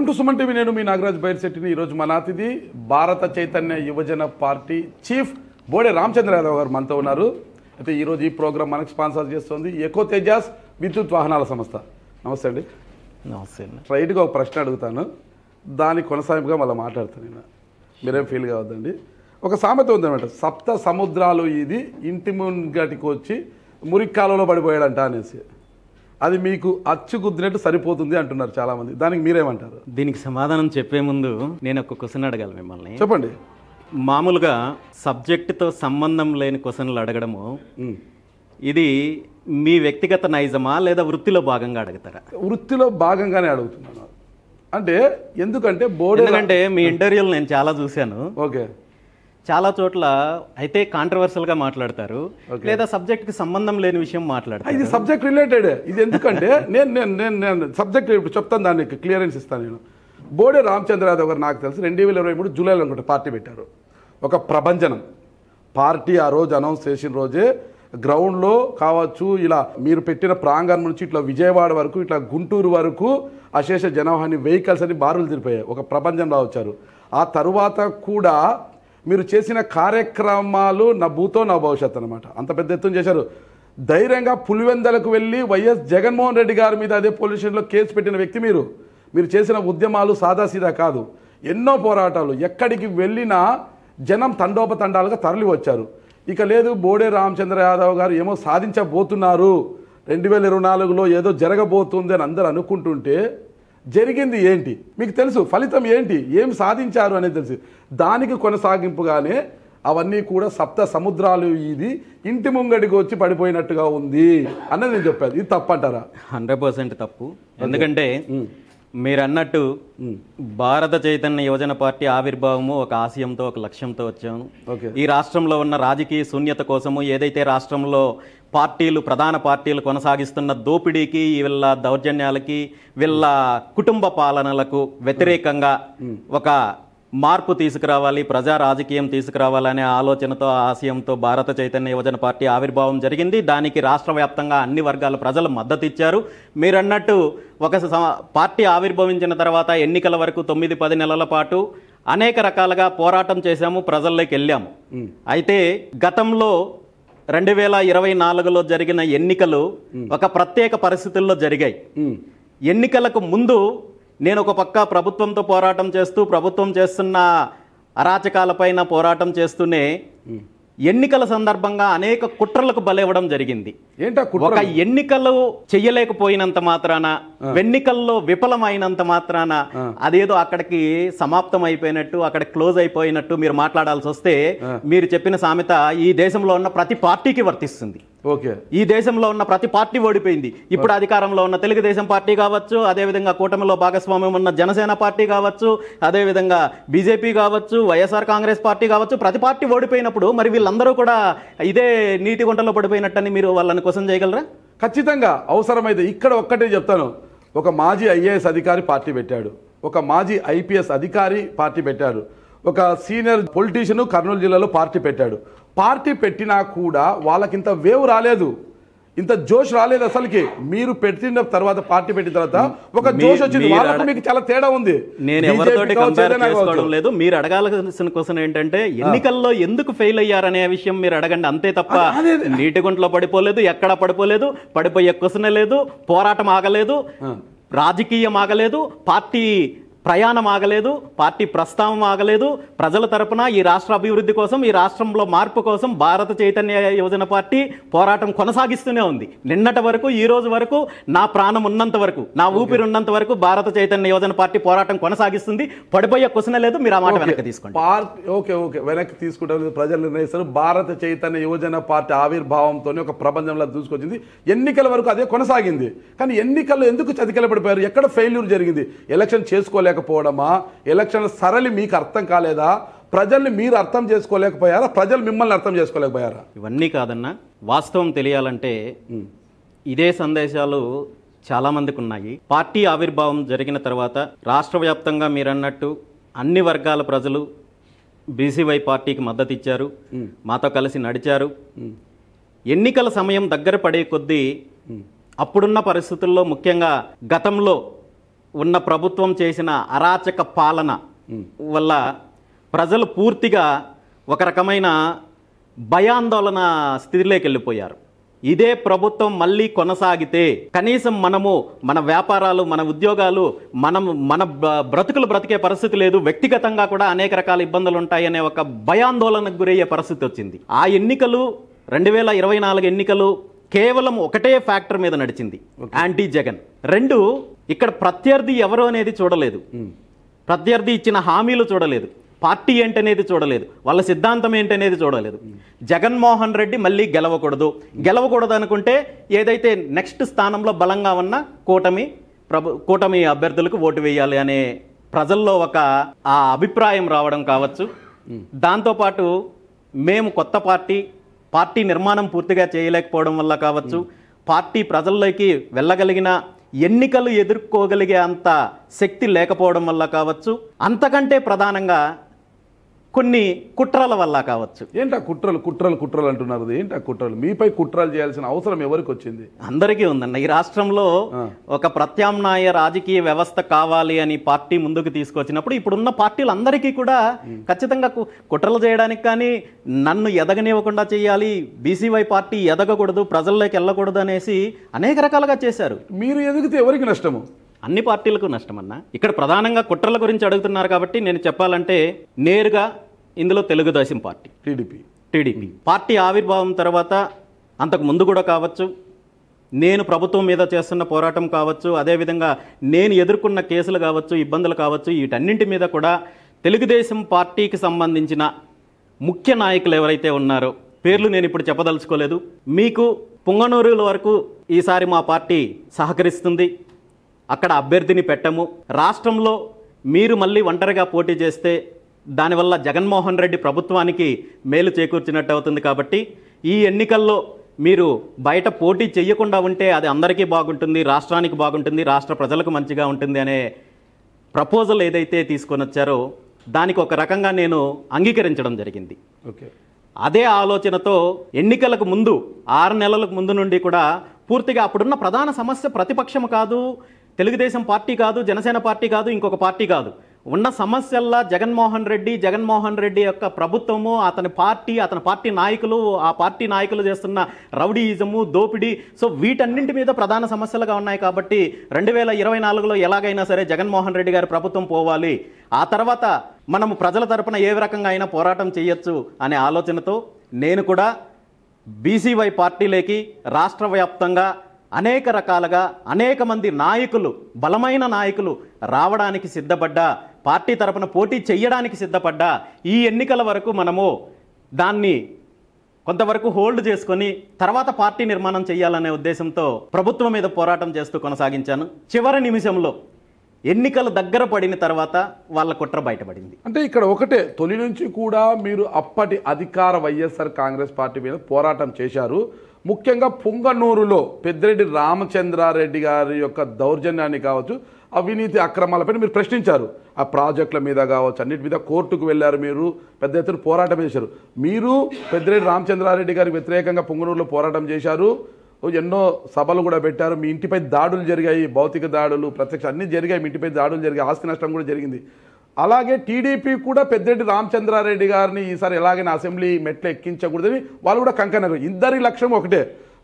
To Suman TV, నేను మీ నాగరాజ్ బైర్శెట్టిని. ఈరోజు మన అతిథి భారత చైతన్య యువజన పార్టీ చీఫ్ బోడే రామచంద్ర యాదవ్ గారు మనతో ఉన్నారు. అయితే ఈరోజు ఈ ప్రోగ్రామ్ మనకు స్పాన్సర్ చేస్తుంది ఎకో తేజాస్ విద్యుత్ వాహనాల సంస్థ. నమస్తే అండి. నమస్తే. రైట్గా ఒక ప్రశ్న అడుగుతాను, దానికి కొనసాగింపుగా మళ్ళీ మాట్లాడతాను నేను, మీరేం ఫీల్ కావద్దండి. ఒక సామెత ఉందన్నమాట, సప్త సముద్రాలు ఇది ఇంటి ముంగటికి వచ్చి మురిక్కాలలో పడిపోయాడంట అనేసి. అది మీకు అచ్చుకుద్దినట్టు సరిపోతుంది అంటున్నారు చాలామంది. దానికి మీరేమంటారు? దీనికి సమాధానం చెప్పే ముందు నేను ఒక క్వశ్చన్ అడగాలి మిమ్మల్ని. చెప్పండి. మామూలుగా సబ్జెక్టుతో సంబంధం లేని క్వశ్చన్లు అడగడము ఇది మీ వ్యక్తిగత నైజమా లేదా వృత్తిలో భాగంగా అడుగుతారా? వృత్తిలో భాగంగానే అడుగుతున్నాను. అంటే ఎందుకంటే ఎందుకంటే మీ ఇంటర్వ్యూలు నేను చాలా చూశాను. ఓకే, చాలా చోట్ల అయితే కాంట్రవర్షియల్గా మాట్లాడతారు, లేదా సబ్జెక్ట్కి సంబంధం లేని విషయం మాట్లాడతారు. ఇది సబ్జెక్ట్ రిలేటెడ్. ఇది ఎందుకంటే నేను సబ్జెక్ట్ ఇప్పుడు చెప్తాను, దానికి క్లియరెన్స్ ఇస్తాను నేను. బోడే రామచంద్ర యాదవ్ గారు నాకు తెలిసి 2023 జూలైలో అనుకుంటే పార్టీ పెట్టారు. ఒక ప్రభంజనం పార్టీ ఆ రోజు అనౌన్స్ చేసిన రోజే గ్రౌండ్లో కావచ్చు, ఇలా మీరు పెట్టిన ప్రాంగణం నుంచి ఇట్లా విజయవాడ వరకు, ఇట్లా గుంటూరు వరకు అశేష జనవాహిని వెహికల్స్ అని బారులు తిరిపోయాయి. ఒక ప్రభంజంలో వచ్చారు. ఆ తరువాత కూడా మీరు చేసిన కార్యక్రమాలు నా భూతో నా భవిష్యత్తు అనమాట. అంత పెద్ద ఎత్తున చేశారు. ధైర్యంగా పులివెందలకు వెళ్ళి వైఎస్ జగన్మోహన్ రెడ్డి గారి మీద అదే పోలీస్ స్టేషన్లో కేసు పెట్టిన వ్యక్తి మీరు చేసిన ఉద్యమాలు సాదాసీదా కాదు, ఎన్నో పోరాటాలు. ఎక్కడికి వెళ్ళినా జనం తండోపతండాలుగా తరలి వచ్చారు. ఇక లేదు, బోడే రామచంద్ర యాదవ్ గారు ఏమో సాధించబోతున్నారు, 2024లో ఏదో జరగబోతుంది అని అందరూ అనుకుంటుంటే జరిగింది ఏంటి మీకు తెలుసు, ఫలితం ఏంటి, ఏం సాధించారు అనేది తెలుసు. దానికి కొనసాగింపుగానే అవన్నీ కూడా సప్త సముద్రాలు ఇది ఇంటి ముంగడికి వచ్చి పడిపోయినట్టుగా ఉంది అన్నది నేను చెప్పాను. ఇది తప్పంటారా? 100% తప్పు. ఎందుకంటే మీరు అన్నట్టు భారత చైతన్య యువజన పార్టీ ఆవిర్భావము ఒక ఆశయంతో, ఒక లక్ష్యంతో వచ్చాము. ఈ రాష్ట్రంలో ఉన్న రాజకీయ శూన్యత కోసము, ఏదైతే రాష్ట్రంలో పార్టీలు, ప్రధాన పార్టీలు కొనసాగిస్తున్న దోపిడీకి, వీళ్ళ దౌర్జన్యాలకి, వీళ్ళ కుటుంబ పాలనలకు వ్యతిరేకంగా ఒక మార్పు తీసుకురావాలి, ప్రజా రాజకీయం తీసుకురావాలనే ఆలోచనతో, ఆశయంతో భారత చైతన్య యువజన పార్టీ ఆవిర్భావం జరిగింది. దానికి రాష్ట్ర వ్యాప్తంగా అన్ని వర్గాల ప్రజలు మద్దతు ఇచ్చారు. మీరన్నట్టు ఒక పార్టీ ఆవిర్భవించిన తర్వాత ఎన్నికల వరకు 9-10 నెలల పాటు అనేక రకాలుగా పోరాటం చేశాము, ప్రజల్లోకి వెళ్ళాము. అయితే గతంలో 2024లో జరిగిన ఎన్నికలు ఒక ప్రత్యేక పరిస్థితుల్లో జరిగాయి. ఎన్నికలకు ముందు నేను ఒక పక్క ప్రభుత్వంతో పోరాటం చేస్తూ, ప్రభుత్వం చేస్తున్న అరాచకాలపైన పోరాటం చేస్తూనే ఎన్నికల సందర్భంగా అనేక కుట్రలకు బలైవ్వడం జరిగింది. ఒక ఎన్నికలు చెయ్యలేకపోయినంత మాత్రాన, ఎన్నికల్లో విఫలమైనంత మాత్రాన అదేదో అక్కడికి సమాప్తం అయిపోయినట్టు, అక్కడ క్లోజ్ అయిపోయినట్టు మీరు మాట్లాడాల్సి వస్తే, మీరు చెప్పిన సామెత ఈ దేశంలో ఉన్న ప్రతి పార్టీకి వర్తిస్తుంది. ఈ దేశంలో ఉన్న ప్రతి పార్టీ ఓడిపోయింది. ఇప్పుడు అధికారంలో ఉన్న తెలుగుదేశం పార్టీ కావచ్చు, అదేవిధంగా కూటమిలో భాగస్వామ్యం ఉన్న జనసేన పార్టీ కావచ్చు, అదేవిధంగా బీజేపీ కావచ్చు, వైఎస్ఆర్ కాంగ్రెస్ పార్టీ కావచ్చు, ప్రతి పార్టీ ఓడిపోయినప్పుడు మరి వీళ్ళందరూ కూడా ఇదే నీటి గుంటలో పడిపోయినట్టని మీరు వాళ్ళని క్వశ్చన్ చేయగలరా? ఖచ్చితంగా. అవసరమైతే ఇక్కడ ఒక్కటే చెప్తాను, ఒక మాజీ ఐఏఎస్ అధికారి పార్టీ పెట్టాడు, ఒక మాజీ ఐపీఎస్ అధికారి పార్టీ పెట్టాడు, ఒక సీనియర్ పొలిటీషియన్ కర్నూలు జిల్లాలో పార్టీ పెట్టాడు. పార్టీ పెట్టినా కూడా వాళ్ళకింత వేవ్ రాలేదు, ఇంత జోష్ రాలేదు అసలుకి. మీరు పెట్టిన తర్వాత, పార్టీ పెట్టిన తర్వాత ఒక జోష్ వచ్చింది. వాళ్ళకు మీకు చాలా తేడా ఉంది. నేను ఎవరితోటి కంపేర్ చేసుకోవడం లేదు. మీరు అడగాల్సిన క్వశ్చన్ ఏంటంటే, ఎన్నికల్లో ఎందుకు ఫెయిల్ అయ్యారనే విషయం మీరు అడగండి, అంతే తప్ప నీటి గుంటలో పడిపోలేదు, ఎక్కడ పడిపోలేదు, పడిపోయే క్వశ్చన్ లేదు, పోరాటం ఆగలేదు, రాజకీయం ఆగలేదు, పార్టీ ప్రయాణం ఆగలేదు, పార్టీ ప్రస్తావం ఆగలేదు. ప్రజల తరపున ఈ రాష్ట్ర అభివృద్ధి కోసం, ఈ రాష్ట్రంలో మార్పు కోసం భారత చైతన్య యువజన పార్టీ పోరాటం కొనసాగిస్తూనే ఉంది. నిన్నటి వరకు, ఈ రోజు వరకు, నా ప్రాణం ఉన్నంత వరకు, నా ఊపిరి ఉన్నంత వరకు భారత చైతన్య యువజన పార్టీ పోరాటం కొనసాగిస్తుంది. పడిపోయే క్వశ్చన్ లేదు. మీరు ఆ మాట వెనక్కి తీసుకోండి. ఓకే, వెనక్కి తీసుకుంటారు, ప్రజలు నిర్ణయిస్తారు. భారత చైతన్య యువజన పార్టీ ఆవిర్భావంతో ఒక ప్రపంచంలో దూసుకొచ్చింది. ఎన్నికల వరకు అదే కొనసాగింది. కానీ ఎన్నికల్లో ఎందుకు చతికిల పడిపోయారు? ఎక్కడ ఫెయిల్యూర్ జరిగింది? ఎలక్షన్ చేసుకోలేకపోవడమా? ఎలక్షన్ సరళి మీకు అర్థం కాలేదా? ప్రజల్ని మీరు అర్థం చేసుకోలేకపోయారా? ప్రజలు మిమ్మల్ని అర్థం చేసుకోలేకపోయారా? ఇవన్నీ కాదన్నా, వాస్తవం తెలియాలంటే ఇదే సందేశాలు చాలా మందికి ఉన్నాయి. పార్టీ ఆవిర్భావం జరిగిన తర్వాత రాష్ట్ర వ్యాప్తంగా మీరన్నట్టు అన్ని వర్గాల ప్రజలు బీసీవై పార్టీకి మద్దతు ఇచ్చారు, మాతో కలిసి నడిచారు. ఎన్నికల సమయం దగ్గర పడే కొద్దీ అప్పుడున్న పరిస్థితుల్లో, ముఖ్యంగా గతంలో ఉన్న ప్రభుత్వం చేసిన అరాచక పాలన వల్ల ప్రజలు పూర్తిగా ఒక రకమైన భయాందోళన స్థితిలోకి వెళ్ళిపోయారు. ఇదే ప్రభుత్వం మళ్ళీ కొనసాగితే కనీసం మనము మన వ్యాపారాలు, మన ఉద్యోగాలు, మన బ్రతుకులు బ్రతికే పరిస్థితి లేదు, వ్యక్తిగతంగా కూడా అనేక రకాల ఇబ్బందులు ఉంటాయనే ఒక భయాందోళనకు గురయ్యే పరిస్థితి వచ్చింది. ఆ ఎన్నికలు 2024 ఎన్నికలు కేవలం ఒకటే ఫ్యాక్టర్ మీద నడిచింది, యాంటీ జగన్. 2, ఇక్కడ ప్రత్యర్థి ఎవరు అనేది చూడలేదు, ప్రత్యర్థి ఇచ్చిన హామీలు చూడలేదు, పార్టీ ఏంటనేది చూడలేదు, వాళ్ళ సిద్ధాంతం ఏంటనేది చూడలేదు. జగన్మోహన్ రెడ్డి మళ్ళీ గెలవకూడదు అనుకుంటే ఏదైతే నెక్స్ట్ స్థానంలో బలంగా ఉన్న కూటమి అభ్యర్థులకు ఓటు వేయాలి అనే ప్రజల్లో ఒక ఆ అభిప్రాయం రావడం కావచ్చు. దాంతోపాటు మేము కొత్త పార్టీ నిర్మాణం పూర్తిగా చేయలేకపోవడం వల్ల కావచ్చు, పార్టీ ప్రజల్లోకి వెళ్ళగలిగిన ఎన్నికలు ఎదుర్కోగలిగే అంత శక్తి లేకపోవడం వల్ల కావచ్చు, అంతకంటే ప్రధానంగా కొన్ని కుట్రల వల్ల కావచ్చు. ఏంటా కుట్రలు అంటున్నారు? ఏంటా కుట్రలు? మీపై కుట్రలు చేయాల్సిన అవసరం ఎవరికి వచ్చింది? అందరికీ ఉందన్న. ఈ రాష్ట్రంలో ఒక ప్రత్యామ్నాయ రాజకీయ వ్యవస్థ కావాలి అని పార్టీ ముందుకు తీసుకొచ్చినప్పుడు ఇప్పుడున్న పార్టీలందరికీ కూడా ఖచ్చితంగా కుట్రలు చేయడానికి, కానీ నన్ను ఎదగనివ్వకుండా చేయాలి, బీసీవై పార్టీ ఎదగకూడదు, ప్రజల్లోకి వెళ్ళకూడదు అనేసి అనేక రకాలుగా చేశారు. మీరు ఎదిగితే ఎవరికి నష్టము? అన్ని పార్టీలకు నష్టమన్నా. ఇక్కడ ప్రధానంగా కుట్రల గురించి అడుగుతున్నారు కాబట్టి నేను చెప్పాలంటే నేరుగా ఇందులో తెలుగుదేశం పార్టీ, టీడీపీ పార్టీ ఆవిర్భావం తర్వాత అంతకు ముందు కూడా కావచ్చు, నేను ప్రభుత్వం మీద చేస్తున్న పోరాటం కావచ్చు, అదేవిధంగా నేను ఎదుర్కొన్న కేసులు కావచ్చు, ఇబ్బందులు కావచ్చు, వీటన్నింటి మీద కూడా తెలుగుదేశం పార్టీకి సంబంధించిన ముఖ్య నాయకులు ఎవరైతే ఉన్నారో పేర్లు నేను ఇప్పుడు చెప్పదలుచుకోలేదు. మీకు పుంగనూరుల వరకు ఈసారి మా పార్టీ సహకరిస్తుంది, అక్కడ అభ్యర్థిని పెట్టము. రాష్ట్రంలో మీరు మళ్ళీ ఒంటరిగా పోటీ చేస్తే దానివల్ల జగన్మోహన్ రెడ్డి ప్రభుత్వానికి మేలు చేకూర్చినట్టు అవుతుంది. కాబట్టి ఈ ఎన్నికల్లో మీరు బయట పోటీ చేయకుండా ఉంటే అది అందరికీ బాగుంటుంది, రాష్ట్రానికి బాగుంటుంది, రాష్ట్ర ప్రజలకు మంచిగా ఉంటుంది అనే ప్రపోజల్ ఏదైతే తీసుకొని వచ్చారో దానికి ఒక రకంగా నేను అంగీకరించడం జరిగింది. అదే ఆలోచనతో ఎన్నికలకు ముందు 6 నెలలకు ముందు నుండి కూడా పూర్తిగా అప్పుడున్న ప్రధాన సమస్య ప్రతిపక్షం కాదు, తెలుగుదేశం పార్టీ కాదు, జనసేన పార్టీ కాదు, ఇంకొక పార్టీ కాదు, ఉన్న సమస్యల్లా జగన్మోహన్ రెడ్డి యొక్క ప్రభుత్వము, అతని పార్టీ నాయకులు, ఆ పార్టీ నాయకులు చేస్తున్న రౌడీయిజము, దోపిడీ, సో వీటన్నింటి మీద ప్రధాన సమస్యలుగా ఉన్నాయి. కాబట్టి 2024లో ఎలాగైనా సరే జగన్మోహన్ రెడ్డి గారి ప్రభుత్వం పోవాలి, ఆ తర్వాత మనము ప్రజల తరపున ఏ రకంగా అయినా పోరాటం చేయొచ్చు అనే ఆలోచనతో నేను కూడా బీసీవై పార్టీలోకి రాష్ట్ర వ్యాప్తంగా అనేక రకాలుగా అనేక మంది నాయకులు, బలమైన నాయకులు రావడానికి సిద్ధపడ్డా, పార్టీ తరపున పోటీ చేయడానికి సిద్ధపడ్డా, ఈ ఎన్నికల వరకు మనము దాన్ని కొంతవరకు హోల్డ్ చేసుకొని తర్వాత పార్టీ నిర్మాణం చేయాలనే ఉద్దేశంతో ప్రభుత్వం మీద పోరాటం చేస్తూ కొనసాగించాను. చివరి నిమిషంలో ఎన్నికలు దగ్గర పడిన తర్వాత వాళ్ళ కుట్ర బయటపడింది. అంటే ఇక్కడ ఒకటే, తొలి నుంచి కూడా మీరు అప్పటి అధికార వైఎస్ఆర్ కాంగ్రెస్ పార్టీ మీద పోరాటం చేశారు. ముఖ్యంగా పుంగనూరులో పెద్దిరెడ్డి రామచంద్రారెడ్డి గారి యొక్క దౌర్జన్యాన్ని కావచ్చు, అవినీతి అక్రమాలపై మీరు ప్రశ్నించారు. ఆ ప్రాజెక్టుల మీద కావచ్చు, అన్నిటి మీద కోర్టుకు వెళ్ళారు, మీరు పెద్ద ఎత్తున పోరాటం చేశారు. మీరు పెద్దిరెడ్డి రామచంద్రారెడ్డి గారికి వ్యతిరేకంగా పుంగనూరులో పోరాటం చేశారు, ఎన్నో సభలు కూడా పెట్టారు. మీ ఇంటిపై దాడులు జరిగాయి, భౌతిక దాడులు, ప్రత్యక్ష అన్నీ జరిగాయి, మీ ఇంటిపై దాడులు జరిగాయి, ఆస్తి నష్టం కూడా జరిగింది. అలాగే టీడీపీ కూడా పెద్దిరెడ్డి రామచంద్రారెడ్డి గారిని ఈసారి ఎలాగైనా అసెంబ్లీ మెట్లు ఎక్కించకూడదని వాళ్ళు కూడా కంకణం. ఇద్దరి లక్ష్యం ఒకటే,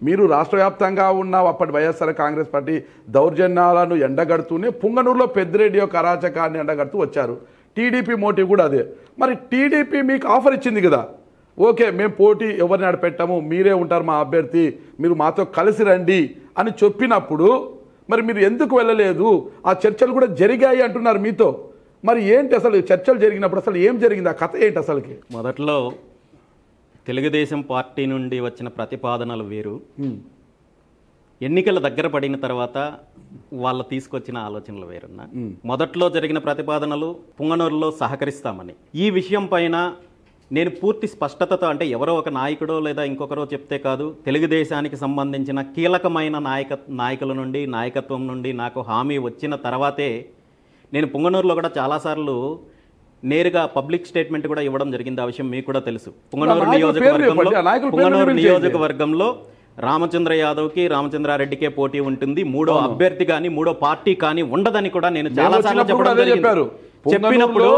మీరు రాష్ట్ర వ్యాప్తంగా ఉన్న అప్పటి వైఎస్ఆర్ కాంగ్రెస్ పార్టీ దౌర్జన్యాలను ఎండగడుతూనే పుంగనూరులో పెద్దిరెడ్డి యొక్క అరాచకాన్ని ఎండగడుతూ వచ్చారు. టీడీపీ మోటివ్ కూడా అదే. మరి టీడీపీ మీకు ఆఫర్ ఇచ్చింది కదా, ఓకే మేము పోటీ ఎవరిని ఆడపెట్టాము, మీరే ఉంటారు మా అభ్యర్థి, మీరు మాతో కలిసి రండి అని చెప్పినప్పుడు మరి మీరు ఎందుకు వెళ్ళలేదు? ఆ చర్చలు కూడా జరిగాయి అంటున్నారు మీతో. మరి ఏంటి అసలు చర్చలు జరిగినప్పుడు అసలు ఏం జరిగింది, ఆ కథ ఏంటి అసలుకి? మొదట్లో తెలుగుదేశం పార్టీ నుండి వచ్చిన ప్రతిపాదనలు వేరు, ఎన్నికల దగ్గర పడిన తర్వాత వాళ్ళు తీసుకొచ్చిన ఆలోచనలు వేరున్నా. మొదట్లో జరిగిన ప్రతిపాదనలు పుంగనూరులో సహకరిస్తామని, ఈ విషయం పైన నేను పూర్తి స్పష్టతతో, అంటే ఎవరో ఒక నాయకుడో లేదా ఇంకొకరో చెప్తే కాదు, తెలుగుదేశానికి సంబంధించిన కీలకమైన నాయకుల నుండి, నాయకత్వం నుండి నాకు హామీ వచ్చిన తర్వాతే నేను పుంగనూరులో కూడా చాలాసార్లు నేరుగా పబ్లిక్ స్టేట్మెంట్ కూడా ఇవ్వడం జరిగింది. ఆ విషయం మీకు కూడా తెలుసు. పుంగనూరు నియోజకవర్గంలో రామచంద్ర యాదవ్కి రామచంద్రారెడ్డికే పోటీ ఉంటుంది, మూడో అభ్యర్థి కానీ మూడో పార్టీ కానీ ఉండదని కూడా నేను చాలా సార్లు చెప్పడం చెప్పారు. చెప్పినప్పుడు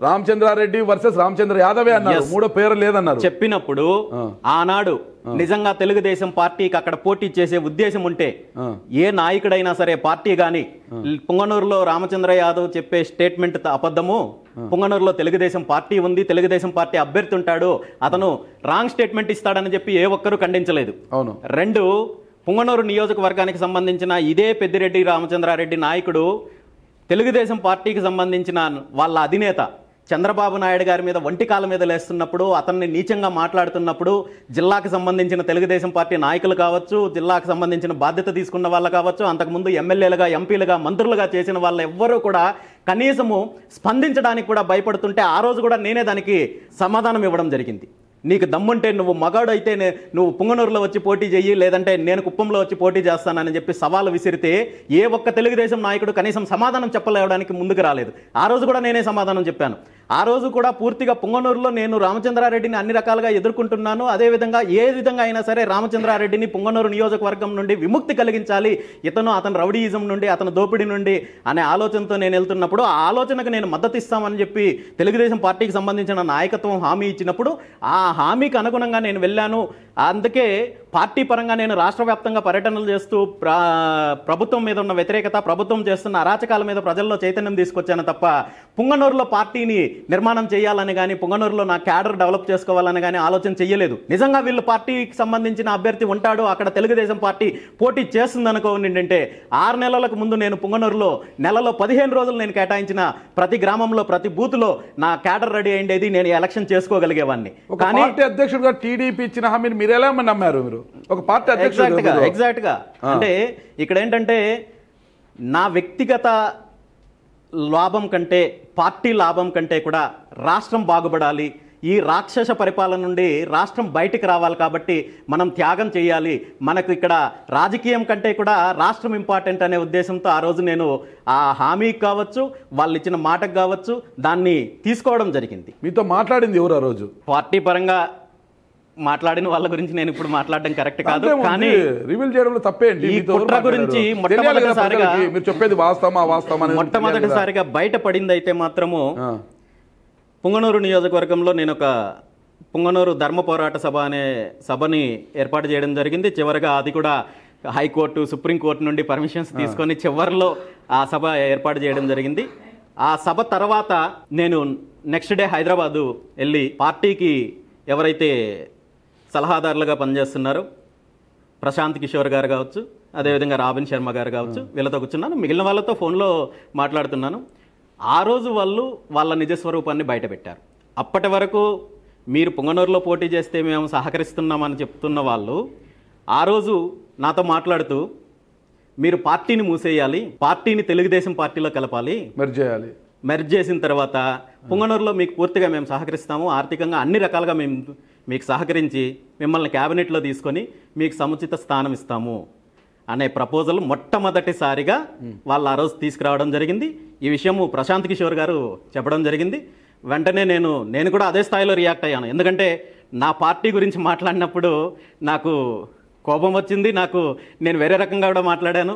రామచంద్రారెడ్డి వర్సెస్ రామచంద్ర యాదవే అన్నారు, మూడో పేరు లేదన్నారు. చెప్పినప్పుడు ఆనాడు నిజంగా తెలుగుదేశం పార్టీకి అక్కడ పోటీ చేసే ఉద్దేశం ఉంటే ఏ నాయకుడైనా సరే పార్టీ గాని పుంగనూరులో రామచంద్ర యాదవ్ చెప్పే స్టేట్మెంట్ అబద్ధము, పుంగనూరులో తెలుగుదేశం పార్టీ ఉంది, తెలుగుదేశం పార్టీ అభ్యర్థి ఉంటాడు, అతను రాంగ్ స్టేట్మెంట్ ఇస్తాడని చెప్పి ఏ ఒక్కరూ ఖండించలేదు. అవును. రెండు, పుంగనూరు నియోజకవర్గానికి సంబంధించిన ఇదే పెద్దిరెడ్డి రామచంద్రారెడ్డి నాయకుడు తెలుగుదేశం పార్టీకి సంబంధించిన వాళ్ళ అధినేత చంద్రబాబు నాయుడు గారి మీద వంటికాల మీద లేస్తున్నప్పుడు, అతన్ని నీచంగా మాట్లాడుతున్నప్పుడు జిల్లాకు సంబంధించిన తెలుగుదేశం పార్టీ నాయకులు కావచ్చు, జిల్లాకు సంబంధించిన బాధ్యత తీసుకున్న వాళ్ళు కావచ్చు, అంతకుముందు ఎమ్మెల్యేలుగా ఎంపీలుగా మంత్రులుగా చేసిన వాళ్ళు ఎవ్వరూ కూడా కనీసము స్పందించడానికి కూడా భయపడుతుంటే ఆ రోజు కూడా నేనే దానికి సమాధానం ఇవ్వడం జరిగింది. నీకు దమ్ముంటే నువ్వు మగాడు అయితే నువ్వు పుంగనూరులో వచ్చి పోటీ చెయ్యి, లేదంటే నేను కుప్పంలో వచ్చి పోటీ చేస్తానని చెప్పి సవాలు విసిరితే ఏ ఒక్క తెలుగుదేశం నాయకుడు కనీసం సమాధానం చెప్పలేవడానికి ముందుకు రాలేదు. ఆ రోజు కూడా నేనే సమాధానం చెప్పాను. ఆ రోజు కూడా పూర్తిగా పుంగనూరులో నేను రామచంద్రారెడ్డిని అన్ని రకాలుగా ఎదుర్కొంటున్నాను, అదేవిధంగా ఏ విధంగా అయినా సరే రామచంద్రారెడ్డిని పుంగనూరు నియోజకవర్గం నుండి విముక్తి కలిగించాలి, అతను రౌడీయిజం నుండి, అతను దోపిడీ నుండి అనే ఆలోచనతో నేను వెళ్తున్నప్పుడు ఆ ఆలోచనకు నేను మద్దతు ఇస్తామని చెప్పి తెలుగుదేశం పార్టీకి సంబంధించిన నాయకత్వం హామీ ఇచ్చినప్పుడు ఆ హామీకి అనుగుణంగా నేను వెళ్ళాను. అందుకే పార్టీ పరంగా నేను రాష్ట్ర వ్యాప్తంగా పర్యటనలు చేస్తూ ప్రభుత్వం మీద ఉన్న వ్యతిరేకత, ప్రభుత్వం చేస్తున్న అరాచకాల మీద ప్రజల్లో చైతన్యం తీసుకొచ్చాను తప్ప పుంగనూరులో పార్టీని నిర్మాణం చేయాలని కానీ, పుంగనూరులో నా క్యాడర్ డెవలప్ చేసుకోవాలని కానీ ఆలోచన చేయలేదు. నిజంగా వీళ్ళు పార్టీకి సంబంధించిన అభ్యర్థి ఉంటాడు, అక్కడ తెలుగుదేశం పార్టీ పోటీ చేస్తుంది అనుకోండి, 6 నెలలకు ముందు నేను పుంగనూరులో నెలలో 15 రోజులు నేను కేటాయించిన ప్రతి గ్రామంలో ప్రతి బూత్లో నా క్యాడర్ రెడీ అయ్యేది, నేను ఎలక్షన్ చేసుకోగలిగేవాడిని. కానీ పార్టీ అధ్యక్షుడిగా టీడీపీ ఇచ్చిన హామీని మీరు ఎలా నమ్మారు? మీరు ఒక పార్టీ అధ్యక్షుడిగా ఎగ్జాక్ట్ గా అంటే ఇక్కడ ఏంటంటే నా వ్యక్తిగత లాభం కంటే, పార్టీ లాభం కంటే కూడా రాష్ట్రం బాగుపడాలి, ఈ రాక్షస పరిపాలన నుండి రాష్ట్రం బయటికి రావాలి కాబట్టి మనం త్యాగం చేయాలి, మనకు ఇక్కడ రాజకీయం కంటే కూడా రాష్ట్రం ఇంపార్టెంట్ అనే ఉద్దేశంతో ఆ రోజు నేను ఆ హామీకి కావచ్చు, వాళ్ళు ఇచ్చిన మాటకు కావచ్చు, దాన్ని తీసుకోవడం జరిగింది. మీతో మాట్లాడింది ఎవరు ఆ రోజు? పార్టీ పరంగా మాట్లాడిన వాళ్ళ గురించి నేను ఇప్పుడు మాట్లాడడం కరెక్ట్ కాదు, కానీ రివీల్ చేయడంలో తప్పేంటి? ఈ కుట్ర గురించి మొట్టమొదటిసారిగా మీరు చెప్పేది వాస్తవమా మొట్టమొదటిసారిగా బయటపడింది అయితే మాత్రము పుంగనూరు నియోజకవర్గంలో నేను ఒక పుంగనూరు ధర్మ పోరాట సభ అనే సభని ఏర్పాటు చేయడం జరిగింది. చివరిగా అది కూడా హైకోర్టు, సుప్రీంకోర్టు నుండి పర్మిషన్స్ తీసుకొని చివరిలో ఆ సభ ఏర్పాటు చేయడం జరిగింది. ఆ సభ తర్వాత నేను నెక్స్ట్ డే హైదరాబాదు వెళ్ళి పార్టీకి ఎవరైతే సలహాదారులుగా పనిచేస్తున్నారు, ప్రశాంత్ కిషోర్ గారు కావచ్చు, అదేవిధంగా రాబిన్ శర్మ గారు కావచ్చు, వీళ్ళతో కూర్చున్నాను, మిగిలిన వాళ్ళతో ఫోన్లో మాట్లాడుతున్నాను. ఆ రోజు వాళ్ళు వాళ్ళ నిజస్వరూపాన్ని బయటపెట్టారు. అప్పటి వరకు మీరు పుంగనూరులో పోటీ చేస్తే మేము సహకరిస్తున్నామని చెప్తున్న వాళ్ళు ఆ రోజు నాతో మాట్లాడుతూ మీరు పార్టీని మూసేయాలి, పార్టీని తెలుగుదేశం పార్టీలో కలపాలి, మెర్జ్ చేసిన తర్వాత పుంగనూరులో మీకు పూర్తిగా మేము సహకరిస్తాము, ఆర్థికంగా అన్ని రకాలుగా మేము మీకు సహకరించి మిమ్మల్ని క్యాబినెట్లో తీసుకొని మీకు సముచిత స్థానం ఇస్తాము అనే ప్రపోజల్ మొట్టమొదటిసారిగా వాళ్ళు ఆ రోజు తీసుకురావడం జరిగింది. ఈ విషయము ప్రశాంత్ కిషోర్ గారు చెప్పడం జరిగింది. వెంటనే నేను కూడా అదే స్థాయిలో రియాక్ట్ అయ్యాను. ఎందుకంటే నా పార్టీ గురించి మాట్లాడినప్పుడు నాకు కోపం వచ్చింది, నేను వేరే రకంగా కూడా మాట్లాడాను.